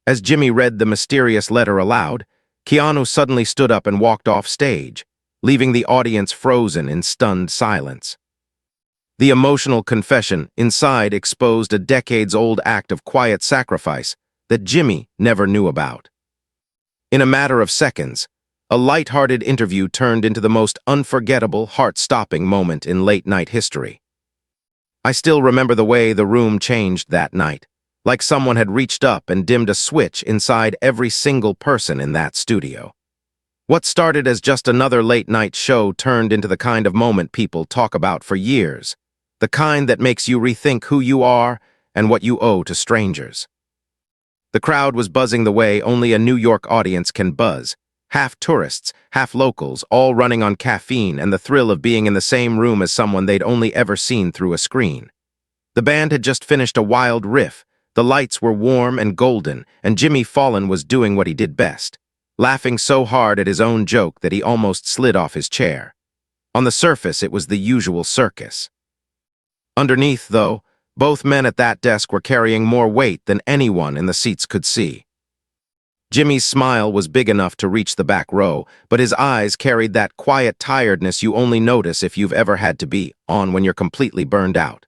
As Jimmy read the mysterious letter aloud, Keanu suddenly stood up and walked off stage, leaving the audience frozen in stunned silence. The emotional confession inside exposed a decades-old act of quiet sacrifice that Jimmy never knew about. In a matter of seconds, a light-hearted interview turned into the most unforgettable, heart-stopping moment in late-night history. I still remember the way the room changed that night, like someone had reached up and dimmed a switch inside every single person in that studio. What started as just another late-night show turned into the kind of moment people talk about for years, the kind that makes you rethink who you are and what you owe to strangers. The crowd was buzzing the way only a New York audience can buzz, half tourists, half locals, all running on caffeine and the thrill of being in the same room as someone they'd only ever seen through a screen. The band had just finished a wild riff, the lights were warm and golden, and Jimmy Fallon was doing what he did best, laughing so hard at his own joke that he almost slid off his chair. On the surface, it was the usual circus. Underneath, though, both men at that desk were carrying more weight than anyone in the seats could see. Jimmy's smile was big enough to reach the back row, but his eyes carried that quiet tiredness you only notice if you've ever had to be on when you're completely burned out.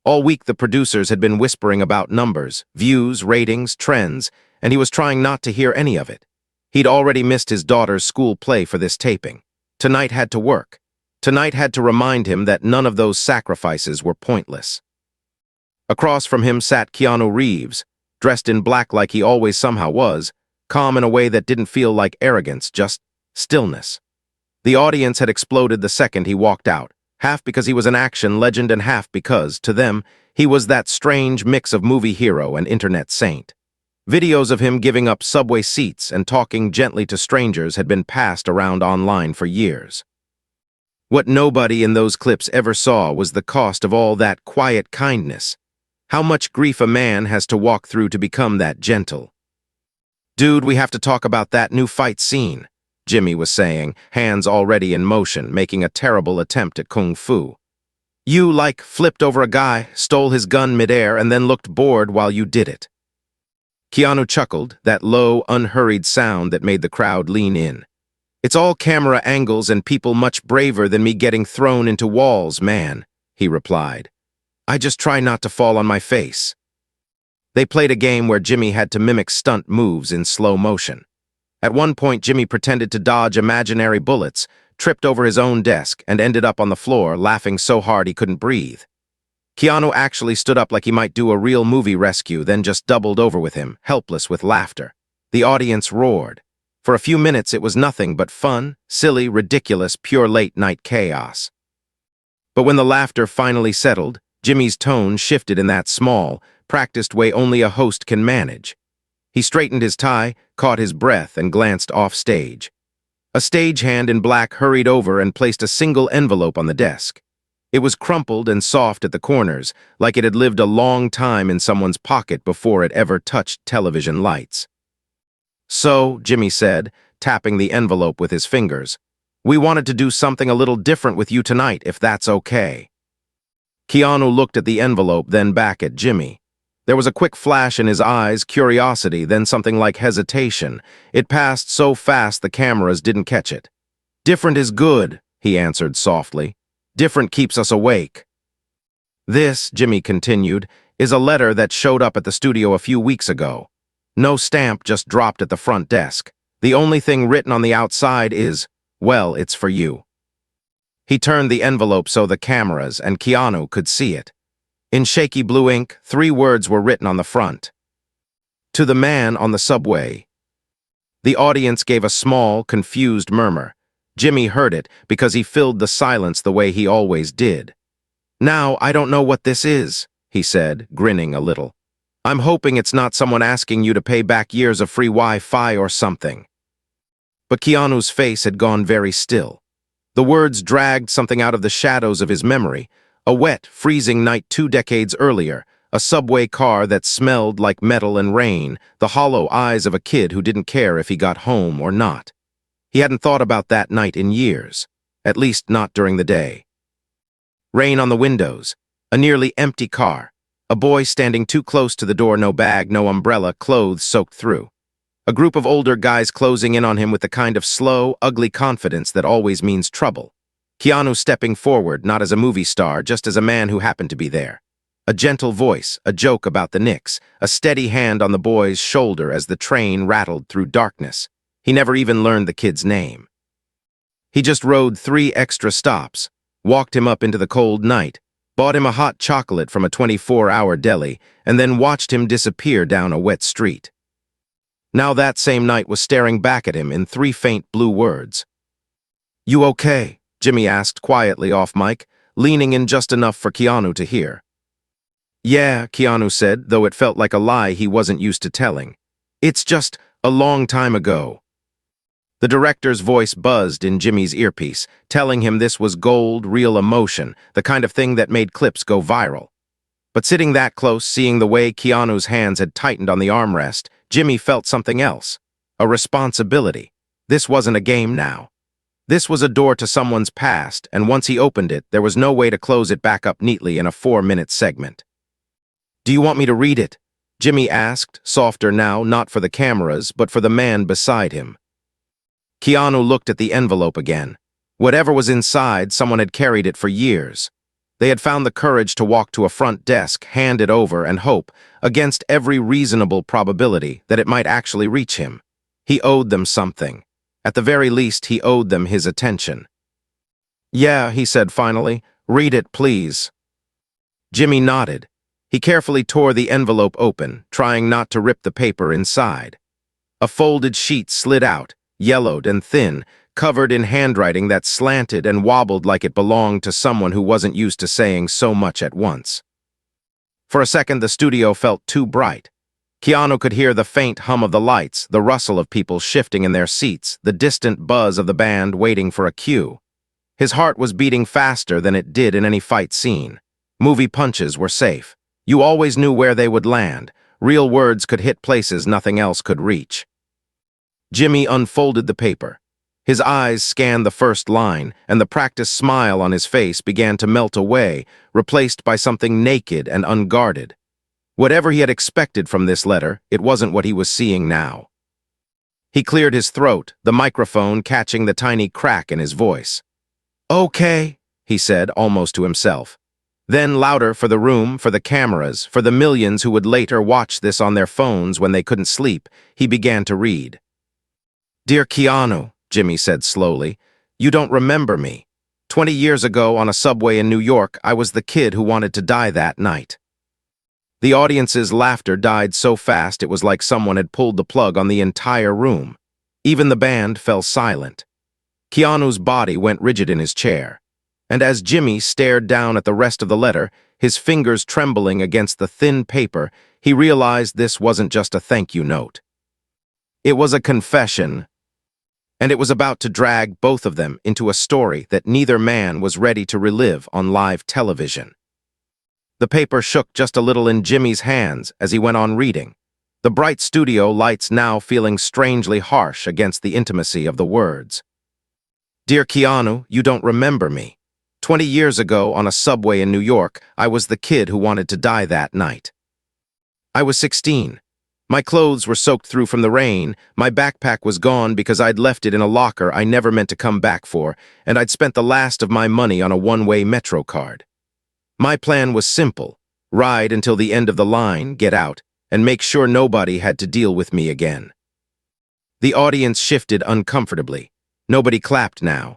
All week the producers had been whispering about numbers, views, ratings, trends, and he was trying not to hear any of it. He'd already missed his daughter's school play for this taping. Tonight had to work. Tonight had to remind him that none of those sacrifices were pointless. Across from him sat Keanu Reeves, dressed in black like he always somehow was, calm in a way that didn't feel like arrogance, just stillness. The audience had exploded the second he walked out, half because he was an action legend and half because, to them, he was that strange mix of movie hero and internet saint. Videos of him giving up subway seats and talking gently to strangers had been passed around online for years. What nobody in those clips ever saw was the cost of all that quiet kindness, how much grief a man has to walk through to become that gentle. "Dude, we have to talk about that new fight scene," Jimmy was saying, hands already in motion, making a terrible attempt at kung fu. "You, like, flipped over a guy, stole his gun midair, and then looked bored while you did it." Keanu chuckled, that low, unhurried sound that made the crowd lean in. "It's all camera angles and people much braver than me getting thrown into walls, man," he replied. "I just try not to fall on my face." They played a game where Jimmy had to mimic stunt moves in slow motion. At one point, Jimmy pretended to dodge imaginary bullets, tripped over his own desk, and ended up on the floor, laughing so hard he couldn't breathe. Keanu actually stood up like he might do a real movie rescue, then just doubled over with him, helpless with laughter. The audience roared. For a few minutes, it was nothing but fun, silly, ridiculous, pure late-night chaos. But when the laughter finally settled, Jimmy's tone shifted in that small, practiced way only a host can manage. He straightened his tie, caught his breath, and glanced off stage. A stagehand in black hurried over and placed a single envelope on the desk. It was crumpled and soft at the corners, like it had lived a long time in someone's pocket before it ever touched television lights. "So," Jimmy said, tapping the envelope with his fingers, "we wanted to do something a little different with you tonight, if that's okay." Keanu looked at the envelope, then back at Jimmy. There was a quick flash in his eyes, curiosity, then something like hesitation. It passed so fast the cameras didn't catch it. "Different is good," he answered softly. "Different keeps us awake." "This," Jimmy continued, "is a letter that showed up at the studio a few weeks ago. No stamp, just dropped at the front desk. The only thing written on the outside is, well, it's for you." He turned the envelope so the cameras and Keanu could see it. In shaky blue ink, 3 words were written on the front. "To the man on the subway." The audience gave a small, confused murmur. Jimmy heard it because he filled the silence the way he always did. "Now, I don't know what this is," he said, grinning a little. "I'm hoping it's not someone asking you to pay back years of free Wi-Fi or something." But Keanu's face had gone very still. The words dragged something out of the shadows of his memory. A wet, freezing night 2 decades earlier, a subway car that smelled like metal and rain, the hollow eyes of a kid who didn't care if he got home or not. He hadn't thought about that night in years, at least not during the day. Rain on the windows, a nearly empty car, A boy standing too close to the door, no bag, no umbrella, clothes soaked through. A group of older guys closing in on him with the kind of slow, ugly confidence that always means trouble. Keanu stepping forward, not as a movie star, just as a man who happened to be there. A gentle voice, a joke about the Knicks, a steady hand on the boy's shoulder as the train rattled through darkness. He never even learned the kid's name. He just rode 3 extra stops, walked him up into the cold night, bought him a hot chocolate from a 24-hour deli, and then watched him disappear down a wet street. Now that same night was staring back at him in 3 faint blue words. "You okay?" Jimmy asked quietly off mic, leaning in just enough for Keanu to hear. "Yeah," Keanu said, though it felt like a lie he wasn't used to telling. "It's just a long time ago." The director's voice buzzed in Jimmy's earpiece, telling him this was gold, real emotion, the kind of thing that made clips go viral. But sitting that close, seeing the way Keanu's hands had tightened on the armrest, Jimmy felt something else. A responsibility. This wasn't a game now. This was a door to someone's past, and once he opened it, there was no way to close it back up neatly in a 4-minute segment. "Do you want me to read it?" Jimmy asked, softer now, not for the cameras, but for the man beside him. Keanu looked at the envelope again. Whatever was inside, someone had carried it for years. They had found the courage to walk to a front desk, hand it over, and hope, against every reasonable probability, that it might actually reach him. He owed them something. At the very least, he owed them his attention. "Yeah," he said finally. "Read it, please." Jimmy nodded. He carefully tore the envelope open, trying not to rip the paper inside. A folded sheet slid out, yellowed and thin, covered in handwriting that slanted and wobbled like it belonged to someone who wasn't used to saying so much at once. For a second, the studio felt too bright. Keanu could hear the faint hum of the lights, the rustle of people shifting in their seats, the distant buzz of the band waiting for a cue. His heart was beating faster than it did in any fight scene. Movie punches were safe. You always knew where they would land. Real words could hit places nothing else could reach. Jimmy unfolded the paper. His eyes scanned the first line, and the practiced smile on his face began to melt away, replaced by something naked and unguarded. Whatever he had expected from this letter, it wasn't what he was seeing now. He cleared his throat, the microphone catching the tiny crack in his voice. "Okay," he said, almost to himself. Then louder for the room, for the cameras, for the millions who would later watch this on their phones when they couldn't sleep, he began to read. "Dear Keanu," Jimmy said slowly, "you don't remember me. 20 years ago on a subway in New York, I was the kid who wanted to die that night." The audience's laughter died so fast it was like someone had pulled the plug on the entire room. Even the band fell silent. Keanu's body went rigid in his chair. And as Jimmy stared down at the rest of the letter, his fingers trembling against the thin paper, he realized this wasn't just a thank you note. It was a confession, and it was about to drag both of them into a story that neither man was ready to relive on live television. The paper shook just a little in Jimmy's hands as he went on reading, the bright studio lights now feeling strangely harsh against the intimacy of the words. "Dear Keanu, you don't remember me. 20 years ago on a subway in New York, I was the kid who wanted to die that night. I was 16. My clothes were soaked through from the rain, my backpack was gone because I'd left it in a locker I never meant to come back for, and I'd spent the last of my money on a one-way Metro card. My plan was simple: ride until the end of the line, get out, and make sure nobody had to deal with me again." The audience shifted uncomfortably. Nobody clapped now.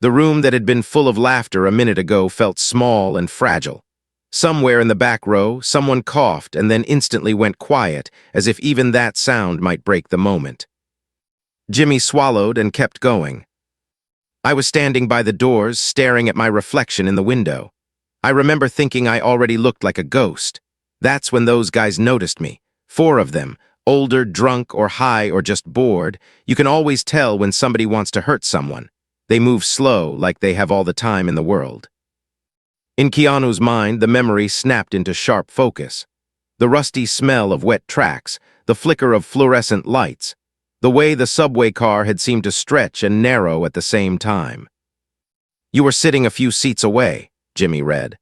The room that had been full of laughter a minute ago felt small and fragile. Somewhere in the back row, someone coughed and then instantly went quiet, as if even that sound might break the moment. Jimmy swallowed and kept going. "I was standing by the doors, staring at my reflection in the window. I remember thinking I already looked like a ghost. That's when those guys noticed me. 4 of them, older, drunk, or high, or just bored. You can always tell when somebody wants to hurt someone. They move slow, like they have all the time in the world." In Keanu's mind, the memory snapped into sharp focus. The rusty smell of wet tracks, the flicker of fluorescent lights, the way the subway car had seemed to stretch and narrow at the same time. "You were sitting a few seats away," Jimmy read.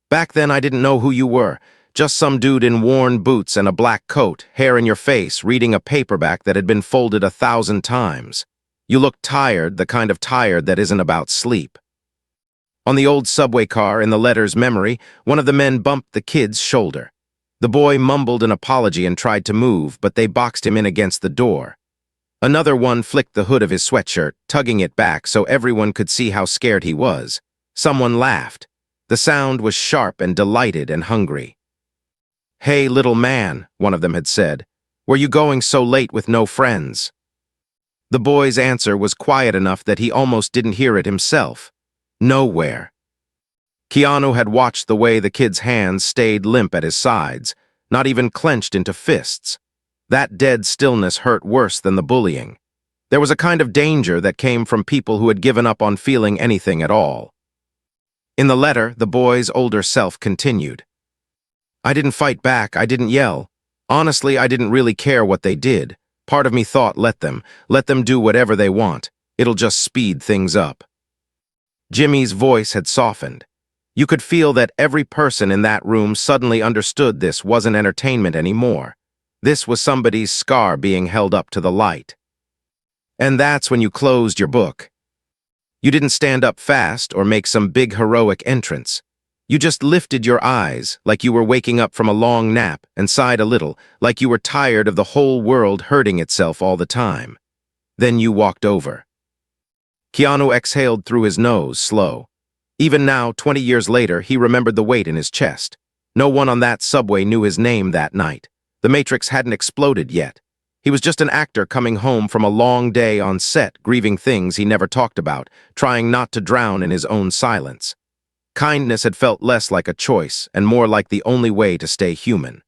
"Back then I didn't know who you were, Just some dude in worn boots and a black coat, hair in your face, reading a paperback that had been folded 1,000 times. You looked tired, the kind of tired that isn't about sleep. On the old subway car in the letter's memory, one of the men bumped the kid's shoulder. The boy mumbled an apology and tried to move, but they boxed him in against the door. Another one flicked the hood of his sweatshirt, tugging it back so everyone could see how scared he was. Someone laughed. The sound was sharp and delighted and hungry. "Hey, little man," one of them had said. "Were you going so late with no friends?" The boy's answer was quiet enough that he almost didn't hear it himself. Nowhere. Keanu had watched the way the kid's hands stayed limp at his sides, not even clenched into fists. That dead stillness hurt worse than the bullying. There was a kind of danger that came from people who had given up on feeling anything at all. In the letter, the boy's older self continued. "I didn't fight back, I didn't yell. Honestly, I didn't really care what they did. Part of me thought, let them do whatever they want. It'll just speed things up." Jimmy's voice had softened. You could feel that every person in that room suddenly understood this wasn't entertainment anymore. This was somebody's scar being held up to the light. And that's when you closed your book. You didn't stand up fast or make some big heroic entrance. You just lifted your eyes like you were waking up from a long nap and sighed a little, like you were tired of the whole world hurting itself all the time. Then you walked over. Keanu exhaled through his nose, slow. Even now, 20 years later, he remembered the weight in his chest. No one on that subway knew his name that night. The Matrix hadn't exploded yet. He was just an actor coming home from a long day on set, grieving things he never talked about, trying not to drown in his own silence. Kindness had felt less like a choice and more like the only way to stay human.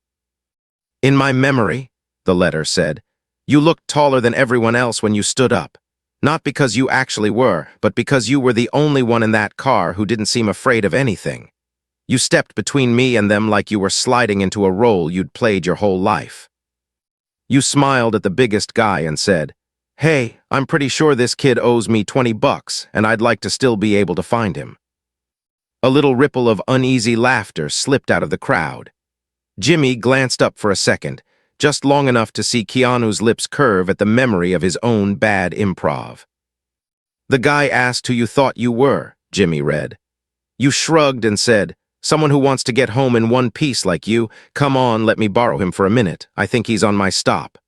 "In my memory," the letter said, "you looked taller than everyone else when you stood up. Not because you actually were, but because you were the only one in that car who didn't seem afraid of anything. You stepped between me and them like you were sliding into a role you'd played your whole life. You smiled at the biggest guy and said, 'Hey, I'm pretty sure this kid owes me $20 and I'd like to still be able to find him.'" A little ripple of uneasy laughter slipped out of the crowd. Jimmy glanced up for a second, just long enough to see Keanu's lips curve at the memory of his own bad improv. "The guy asked who you thought you were," Jimmy read. "You shrugged and said, 'Someone who wants to get home in one piece like you, come on, let me borrow him for a minute. I think he's on my stop.'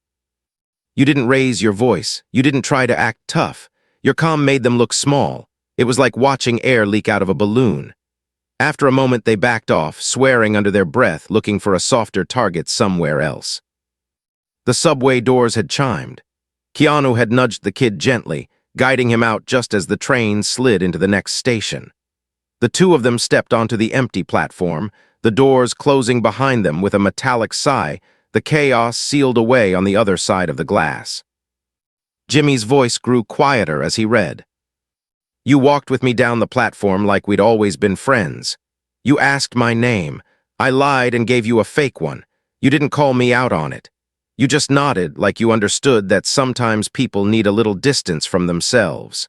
You didn't raise your voice. You didn't try to act tough. Your calm made them look small. It was like watching air leak out of a balloon. After a moment, they backed off, swearing under their breath, looking for a softer target somewhere else. The subway doors had chimed. Keanu had nudged the kid gently, guiding him out just as the train slid into the next station. The two of them stepped onto the empty platform, the doors closing behind them with a metallic sigh, the chaos sealed away on the other side of the glass. Jimmy's voice grew quieter as he read. "You walked with me down the platform like we'd always been friends. You asked my name. I lied and gave you a fake one. You didn't call me out on it. You just nodded like you understood that sometimes people need a little distance from themselves.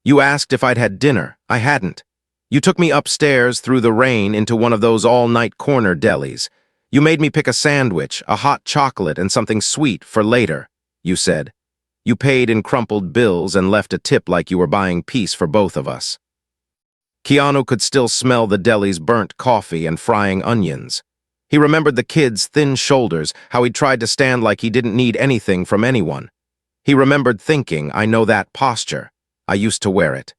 You asked if I'd had dinner. I hadn't. You took me upstairs through the rain into one of those all-night corner delis. You made me pick a sandwich, a hot chocolate, and something sweet for later," you said. "You paid in crumpled bills and left a tip like you were buying peace for both of us." Keanu could still smell the deli's burnt coffee and frying onions. He remembered the kid's thin shoulders, how he tried to stand like he didn't need anything from anyone. He remembered thinking, "I know that posture. I used to wear it."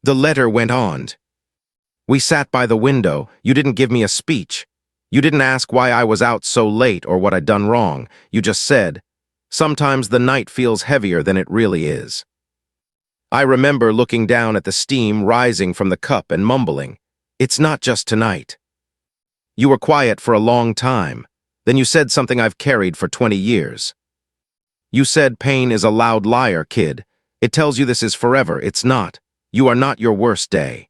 The letter went on. "We sat by the window. You didn't give me a speech. You didn't ask why I was out so late or what I'd done wrong. You just said, 'Sometimes the night feels heavier than it really is.' I remember looking down at the steam rising from the cup and mumbling, 'It's not just tonight.' You were quiet for a long time. Then you said something I've carried for 20 years. You said pain is a loud liar, kid. It tells you this is forever. It's not. You are not your worst day."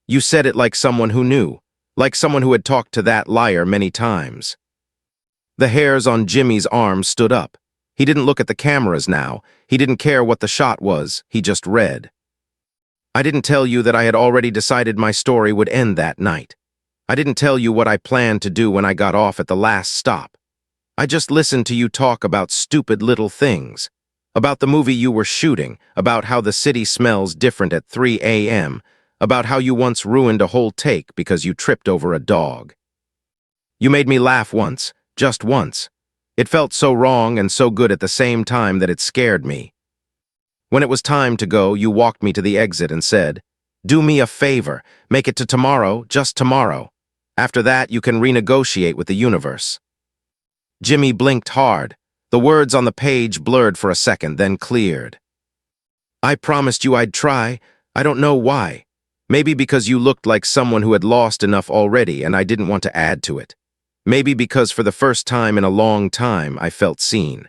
You said it like someone who knew, like someone who had talked to that liar many times. The hairs on Jimmy's arm stood up. He didn't look at the cameras now. He didn't care what the shot was. He just read. "I didn't tell you that I had already decided my story would end that night. I didn't tell you what I planned to do when I got off at the last stop. I just listened to you talk about stupid little things. About the movie you were shooting, about how the city smells different at 3 a.m., about how you once ruined a whole take because you tripped over a dog. You made me laugh once, just once. It felt so wrong and so good at the same time that it scared me. When it was time to go, you walked me to the exit and said, "Do me a favor, make it to tomorrow, just tomorrow. After that, you can renegotiate with the universe." Jimmy blinked hard. The words on the page blurred for a second, then cleared. "I promised you I'd try. I don't know why. Maybe because you looked like someone who had lost enough already and I didn't want to add to it. Maybe because for the first time in a long time I felt seen.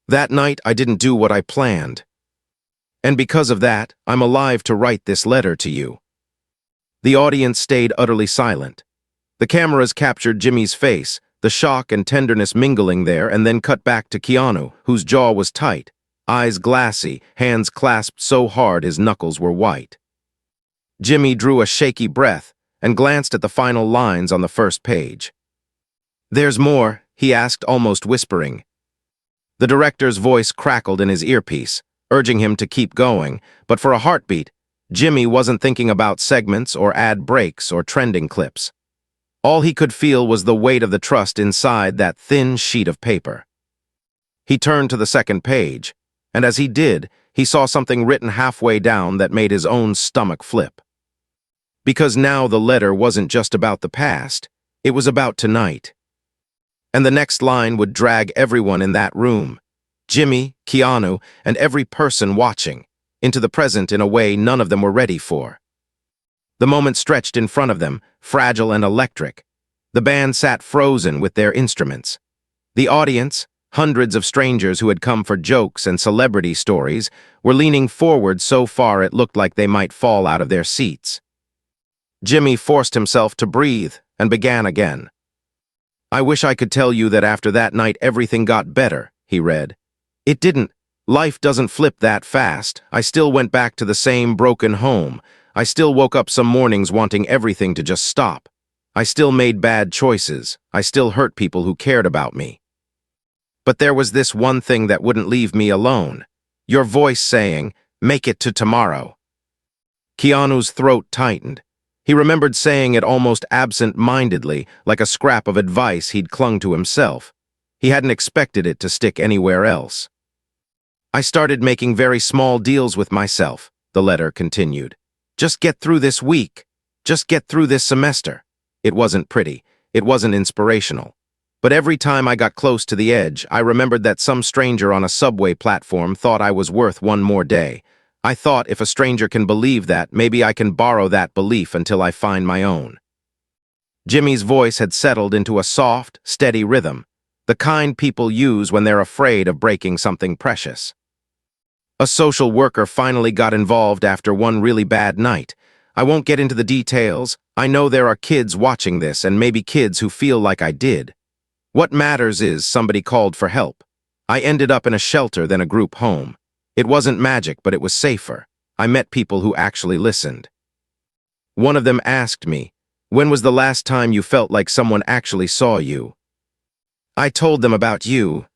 That night I didn't do what I planned. And because of that, I'm alive to write this letter to you." The audience stayed utterly silent. The cameras captured Jimmy's face, the shock and tenderness mingling there, and then cut back to Keanu, whose jaw was tight, eyes glassy, hands clasped so hard his knuckles were white. Jimmy drew a shaky breath and glanced at the final lines on the first page. "There's more?" he asked, almost whispering. The director's voice crackled in his earpiece, urging him to keep going, but for a heartbeat, Jimmy wasn't thinking about segments or ad breaks or trending clips. All he could feel was the weight of the trust inside that thin sheet of paper. He turned to the second page, and as he did, he saw something written halfway down that made his own stomach flip. Because now the letter wasn't just about the past, it was about tonight. And the next line would drag everyone in that room, Jimmy, Keanu, and every person watching, into the present in a way none of them were ready for. The moment stretched in front of them, fragile and electric. The band sat frozen with their instruments. The audience, hundreds of strangers who had come for jokes and celebrity stories, were leaning forward so far it looked like they might fall out of their seats. Jimmy forced himself to breathe and began again. "I wish I could tell you that after that night everything got better," he read. "It didn't. Life doesn't flip that fast. I still went back to the same broken home. I still woke up some mornings wanting everything to just stop. I still made bad choices. I still hurt people who cared about me. But there was this one thing that wouldn't leave me alone. Your voice saying, 'Make it to tomorrow.'" Keanu's throat tightened. He remembered saying it almost absent-mindedly, like a scrap of advice he'd clung to himself. He hadn't expected it to stick anywhere else. "I started making very small deals with myself," the letter continued. "Just get through this week. Just get through this semester." It wasn't pretty. It wasn't inspirational. But every time I got close to the edge, I remembered that some stranger on a subway platform thought I was worth one more day. I thought if a stranger can believe that, maybe I can borrow that belief until I find my own. Jimmy's voice had settled into a soft, steady rhythm, the kind people use when they're afraid of breaking something precious. A social worker finally got involved after one really bad night. I won't get into the details. I know there are kids watching this and maybe kids who feel like I did. What matters is somebody called for help. I ended up in a shelter, then a group home. It wasn't magic, but it was safer. I met people who actually listened. One of them asked me, "When was the last time you felt like someone actually saw you?" I told them about you.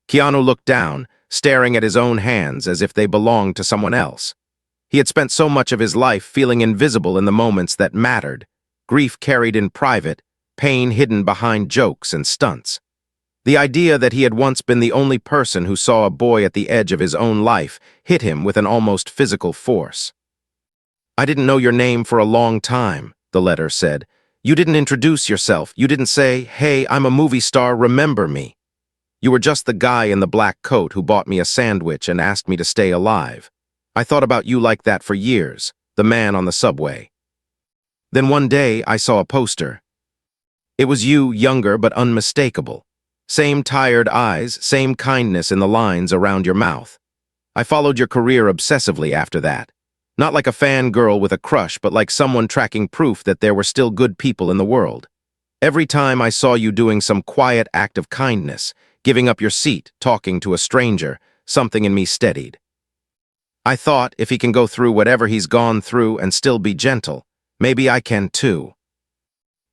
Keanu looked down, staring at his own hands as if they belonged to someone else. He had spent so much of his life feeling invisible in the moments that mattered, grief carried in private, pain hidden behind jokes and stunts. The idea that he had once been the only person who saw a boy at the edge of his own life hit him with an almost physical force. "I didn't know your name for a long time," the letter said. "You didn't introduce yourself. You didn't say, 'Hey, I'm a movie star, remember me.' You were just the guy in the black coat who bought me a sandwich and asked me to stay alive. I thought about you like that for years, the man on the subway. Then one day I saw a poster. It was you, younger but unmistakable. Same tired eyes, same kindness in the lines around your mouth. I followed your career obsessively after that. Not like a fangirl with a crush, but like someone tracking proof that there were still good people in the world. Every time I saw you doing some quiet act of kindness, giving up your seat, talking to a stranger, something in me steadied. I thought, if he can go through whatever he's gone through and still be gentle, maybe I can too.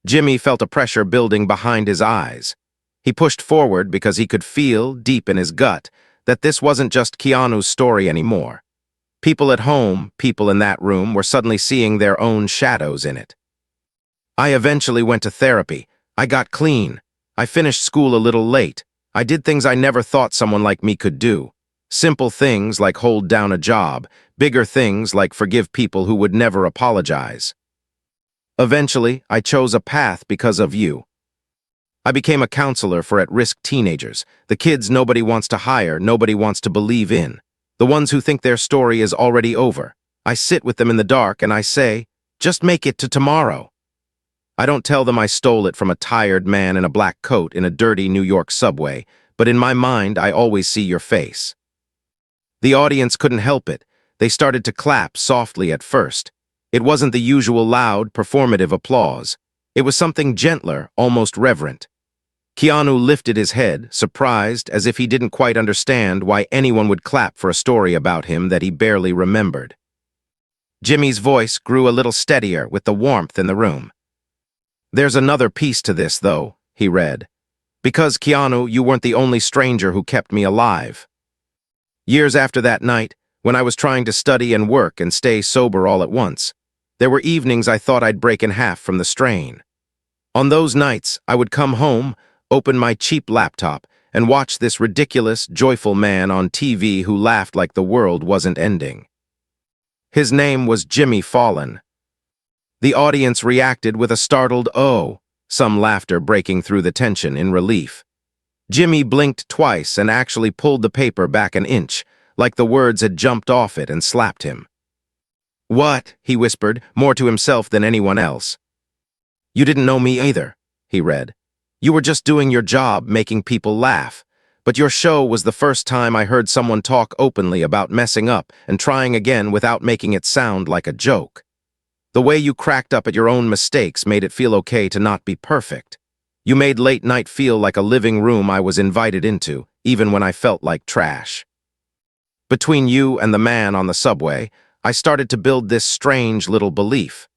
Jimmy felt a pressure building behind his eyes. He pushed forward because he could feel, deep in his gut, that this wasn't just Keanu's story anymore. People at home, people in that room, were suddenly seeing their own shadows in it. I eventually went to therapy. I got clean. I finished school a little late. I did things I never thought someone like me could do. Simple things like hold down a job, bigger things like forgive people who would never apologize. Eventually, I chose a path because of you. I became a counselor for at-risk teenagers, the kids nobody wants to hire, nobody wants to believe in, the ones who think their story is already over. I sit with them in the dark and I say, just make it to tomorrow. I don't tell them I stole it from a tired man in a black coat in a dirty New York subway, but in my mind I always see your face. The audience couldn't help it. They started to clap softly at first. It wasn't the usual loud, performative applause. It was something gentler, almost reverent. Keanu lifted his head, surprised, as if he didn't quite understand why anyone would clap for a story about him that he barely remembered. Jimmy's voice grew a little steadier with the warmth in the room. There's another piece to this, though, he read. Because, Keanu, you weren't the only stranger who kept me alive. Years after that night, when I was trying to study and work and stay sober all at once, there were evenings I thought I'd break in half from the strain. On those nights, I would come home, open my cheap laptop, and watch this ridiculous, joyful man on TV who laughed like the world wasn't ending. His name was Jimmy Fallon. The audience reacted with a startled "oh," some laughter breaking through the tension in relief. Jimmy blinked twice and actually pulled the paper back an inch, like the words had jumped off it and slapped him. "What?" he whispered, more to himself than anyone else. "You didn't know me either," he read. "You were just doing your job, making people laugh. But your show was the first time I heard someone talk openly about messing up and trying again without making it sound like a joke. The way you cracked up at your own mistakes made it feel okay to not be perfect. You made late night feel like a living room I was invited into, even when I felt like trash. Between you and the man on the subway, I started to build this strange little belief.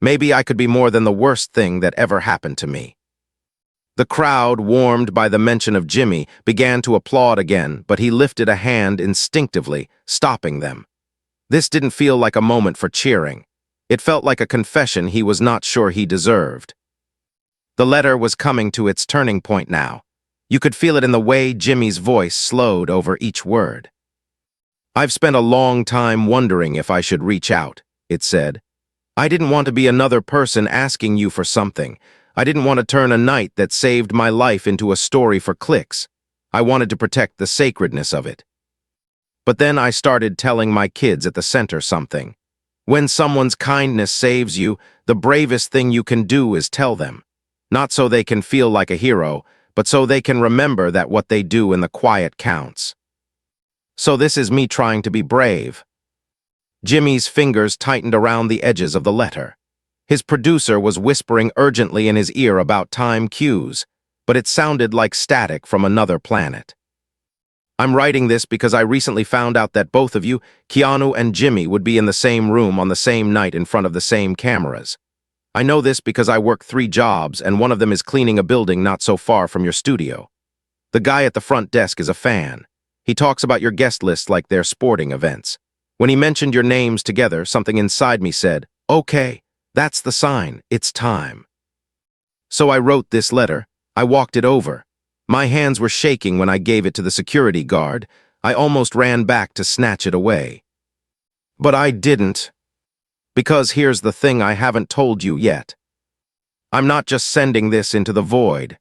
Maybe I could be more than the worst thing that ever happened to me." The crowd, warmed by the mention of Jimmy, began to applaud again, but he lifted a hand instinctively, stopping them. This didn't feel like a moment for cheering. It felt like a confession he was not sure he deserved. The letter was coming to its turning point now. You could feel it in the way Jimmy's voice slowed over each word. "I've spent a long time wondering if I should reach out," it said. "I didn't want to be another person asking you for something. I didn't want to turn a night that saved my life into a story for clicks. I wanted to protect the sacredness of it. But then I started telling my kids at the center something. When someone's kindness saves you, the bravest thing you can do is tell them. Not so they can feel like a hero, but so they can remember that what they do in the quiet counts. So this is me trying to be brave." Jimmy's fingers tightened around the edges of the letter. His producer was whispering urgently in his ear about time cues, but it sounded like static from another planet. "I'm writing this because I recently found out that both of you, Keanu and Jimmy, would be in the same room on the same night in front of the same cameras. I know this because I work 3 jobs, and one of them is cleaning a building not so far from your studio. The guy at the front desk is a fan. He talks about your guest list like they're sporting events. When he mentioned your names together, something inside me said, okay, that's the sign, it's time. So I wrote this letter. I walked it over. My hands were shaking when I gave it to the security guard. I almost ran back to snatch it away. But I didn't. Because here's the thing I haven't told you yet. I'm not just sending this into the void."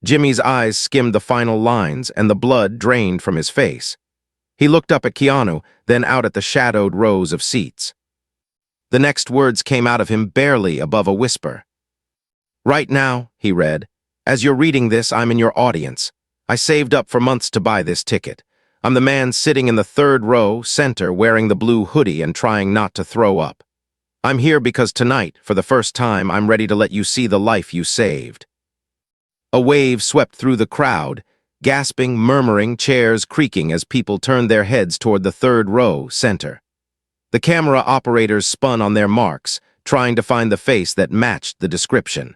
Jimmy's eyes skimmed the final lines, and the blood drained from his face. He looked up at Keanu, then out at the shadowed rows of seats. The next words came out of him barely above a whisper. "Right now," he read, "as you're reading this, I'm in your audience. I saved up for months to buy this ticket. I'm the man sitting in the 3rd row, center, wearing the blue hoodie and trying not to throw up. I'm here because tonight, for the first time, I'm ready to let you see the life you saved." A wave swept through the crowd, gasping, murmuring, chairs creaking as people turned their heads toward the 3rd row, center. The camera operators spun on their marks, trying to find the face that matched the description.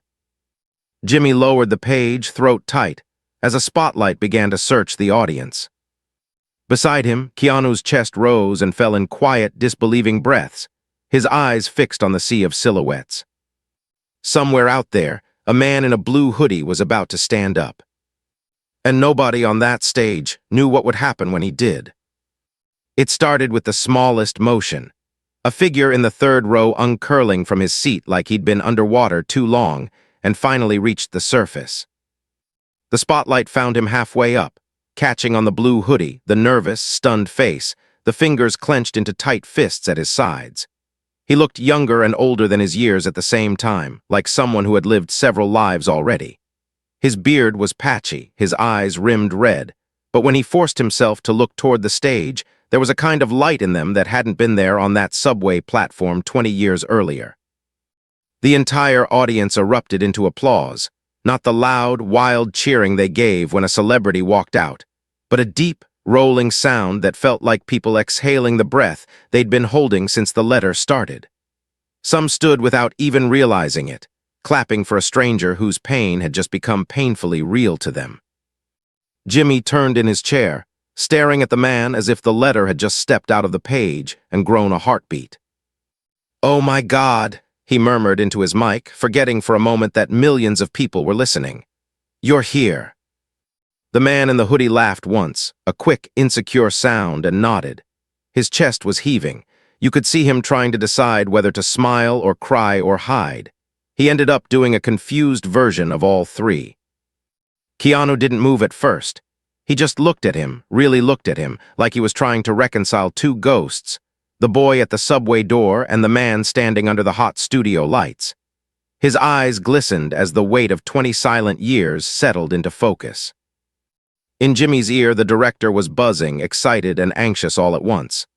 Jimmy lowered the page, throat tight, as a spotlight began to search the audience. Beside him, Keanu's chest rose and fell in quiet, disbelieving breaths, his eyes fixed on the sea of silhouettes. Somewhere out there, a man in a blue hoodie was about to stand up. And nobody on that stage knew what would happen when he did. It started with the smallest motion, a figure in the third row uncurling from his seat like he'd been underwater too long and finally reached the surface. The spotlight found him halfway up, catching on the blue hoodie, the nervous, stunned face, the fingers clenched into tight fists at his sides. He looked younger and older than his years at the same time, like someone who had lived several lives already. His beard was patchy, his eyes rimmed red, but when he forced himself to look toward the stage, there was a kind of light in them that hadn't been there on that subway platform 20 years earlier. The entire audience erupted into applause, not the loud, wild cheering they gave when a celebrity walked out, but a deep, rolling sound that felt like people exhaling the breath they'd been holding since the letter started. Some stood without even realizing it, clapping for a stranger whose pain had just become painfully real to them. Jimmy turned in his chair, staring at the man as if the letter had just stepped out of the page and grown a heartbeat. "Oh my God," he murmured into his mic, forgetting for a moment that millions of people were listening. "You're here." The man in the hoodie laughed once, a quick, insecure sound, and nodded. His chest was heaving. You could see him trying to decide whether to smile or cry or hide. He ended up doing a confused version of all three. Keanu didn't move at first. He just looked at him, really looked at him, like he was trying to reconcile two ghosts, the boy at the subway door and the man standing under the hot studio lights. His eyes glistened as the weight of 20 silent years settled into focus. In Jimmy's ear, the director was buzzing, excited and anxious all at once.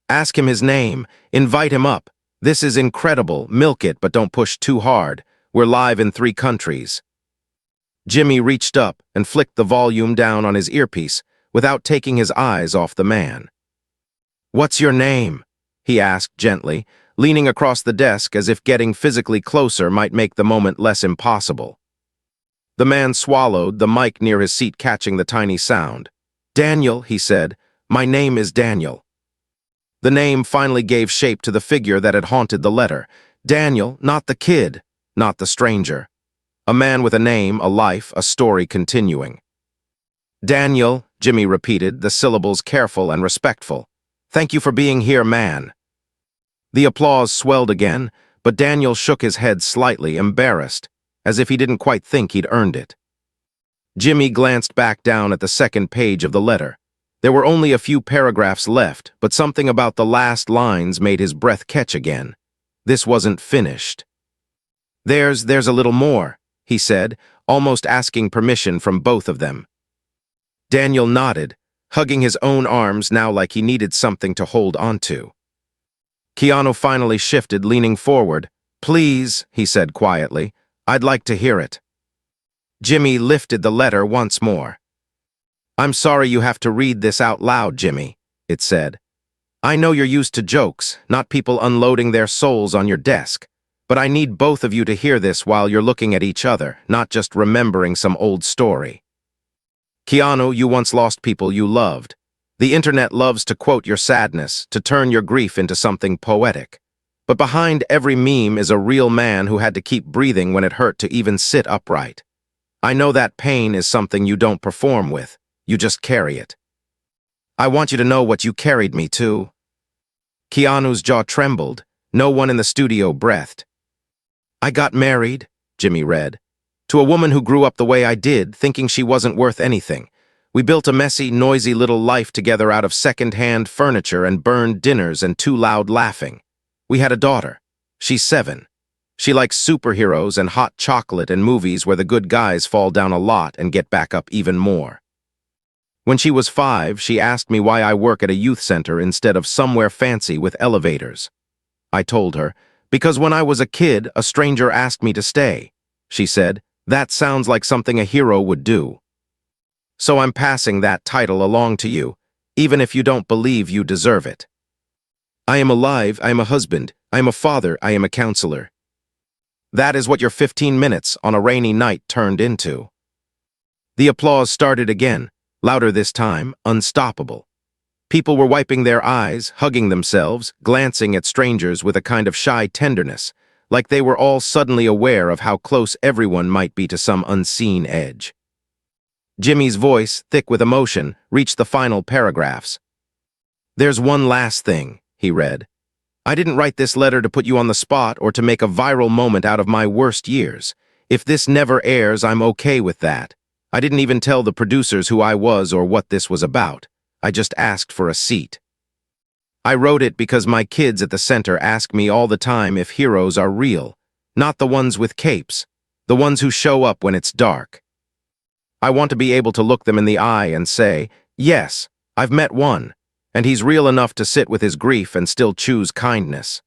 "Ask him his name. Invite him up. This is incredible. Milk it, but don't push too hard. We're live in 3 countries." Jimmy reached up and flicked the volume down on his earpiece without taking his eyes off the man. "What's your name?" he asked gently, leaning across the desk as if getting physically closer might make the moment less impossible. The man swallowed, the mic near his seat catching the tiny sound. "Daniel," he said. "My name is Daniel." The name finally gave shape to the figure that had haunted the letter. Daniel, not the kid, not the stranger. A man with a name, a life, a story continuing. "Daniel," Jimmy repeated, the syllables careful and respectful. "Thank you for being here, man." The applause swelled again, but Daniel shook his head slightly, embarrassed, as if he didn't quite think he'd earned it. Jimmy glanced back down at the second page of the letter. There were only a few paragraphs left, but something about the last lines made his breath catch again. This wasn't finished. There's a little more," he said, almost asking permission from both of them. Daniel nodded, hugging his own arms now like he needed something to hold onto. Keanu finally shifted, leaning forward. "Please," he said quietly, "I'd like to hear it." Jimmy lifted the letter once more. "I'm sorry you have to read this out loud, Jimmy," it said. "I know you're used to jokes, not people unloading their souls on your desk, but I need both of you to hear this while you're looking at each other, not just remembering some old story. Keanu, you once lost people you loved. The internet loves to quote your sadness, to turn your grief into something poetic. But behind every meme is a real man who had to keep breathing when it hurt to even sit upright. I know that pain is something you don't perform with, you just carry it. I want you to know what you carried me to." Keanu's jaw trembled. No one in the studio breathed. "I got married," Jimmy read, "to a woman who grew up the way I did, thinking she wasn't worth anything. We built a messy, noisy little life together out of second-hand furniture and burned dinners and too loud laughing. We had a daughter. She's 7. She likes superheroes and hot chocolate and movies where the good guys fall down a lot and get back up even more. When she was 5, she asked me why I work at a youth center instead of somewhere fancy with elevators. I told her, because when I was a kid, a stranger asked me to stay. She said, that sounds like something a hero would do. So I'm passing that title along to you, even if you don't believe you deserve it. I am alive, I am a husband, I am a father, I am a counselor. That is what your 15 minutes on a rainy night turned into. The applause started again, louder this time, unstoppable. People were wiping their eyes, hugging themselves, glancing at strangers with a kind of shy tenderness, like they were all suddenly aware of how close everyone might be to some unseen edge. Jimmy's voice, thick with emotion, reached the final paragraphs. "There's one last thing," he read. "I didn't write this letter to put you on the spot or to make a viral moment out of my worst years. If this never airs, I'm okay with that. I didn't even tell the producers who I was or what this was about. I just asked for a seat. I wrote it because my kids at the center ask me all the time if heroes are real, not the ones with capes, the ones who show up when it's dark. I want to be able to look them in the eye and say, yes, I've met one, and he's real enough to sit with his grief and still choose kindness."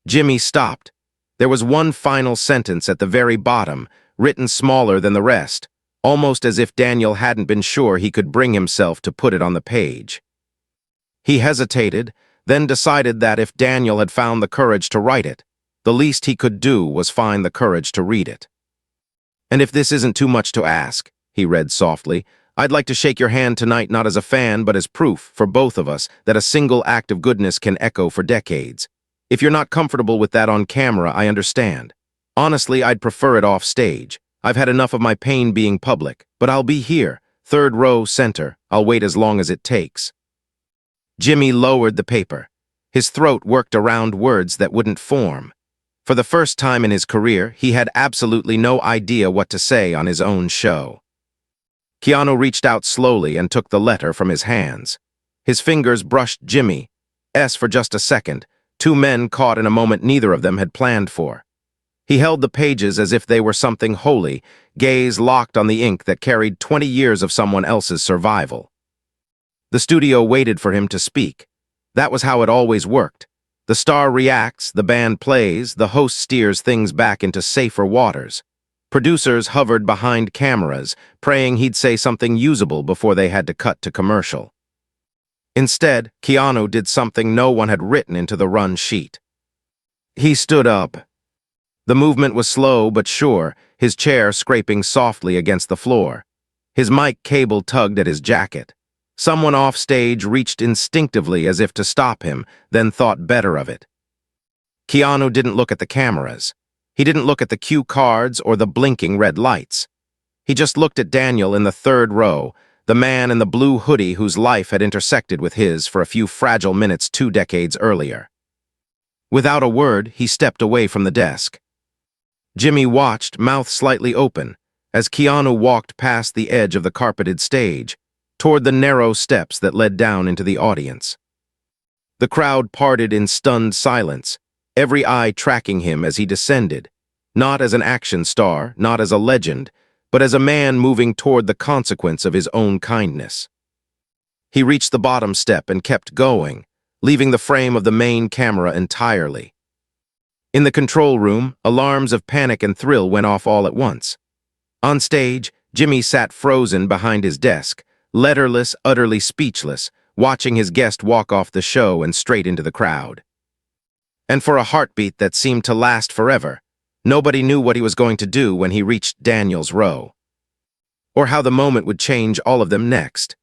Jimmy stopped. There was one final sentence at the very bottom, written smaller than the rest, almost as if Daniel hadn't been sure he could bring himself to put it on the page. He hesitated, then decided that if Daniel had found the courage to write it, the least he could do was find the courage to read it. "And if this isn't too much to ask," he read softly, "I'd like to shake your hand tonight not as a fan but as proof, for both of us, that a single act of goodness can echo for decades. If you're not comfortable with that on camera, I understand. Honestly, I'd prefer it off stage. I've had enough of my pain being public, but I'll be here, third row center. I'll wait as long as it takes." Jimmy lowered the paper. His throat worked around words that wouldn't form. For the first time in his career, he had absolutely no idea what to say on his own show. Keanu reached out slowly and took the letter from his hands. His fingers brushed Jimmy's for just a second, two men caught in a moment neither of them had planned for. He held the pages as if they were something holy, gaze locked on the ink that carried 20 years of someone else's survival. The studio waited for him to speak. That was how it always worked. The star reacts, the band plays, the host steers things back into safer waters. Producers hovered behind cameras, praying he'd say something usable before they had to cut to commercial. Instead, Keanu did something no one had written into the run sheet. He stood up. The movement was slow but sure, his chair scraping softly against the floor. His mic cable tugged at his jacket. Someone off stage reached instinctively as if to stop him, then thought better of it. Keanu didn't look at the cameras. He didn't look at the cue cards or the blinking red lights. He just looked at Daniel in the third row, the man in the blue hoodie whose life had intersected with his for a few fragile minutes 2 decades earlier. Without a word, he stepped away from the desk. Jimmy watched, mouth slightly open, as Keanu walked past the edge of the carpeted stage, toward the narrow steps that led down into the audience. The crowd parted in stunned silence, every eye tracking him as he descended, not as an action star, not as a legend, but as a man moving toward the consequence of his own kindness. He reached the bottom step and kept going, leaving the frame of the main camera entirely. In the control room, alarms of panic and thrill went off all at once. On stage, Jimmy sat frozen behind his desk, letterless, utterly speechless, watching his guest walk off the show and straight into the crowd. And for a heartbeat that seemed to last forever, nobody knew what he was going to do when he reached Daniel's row, or how the moment would change all of them next.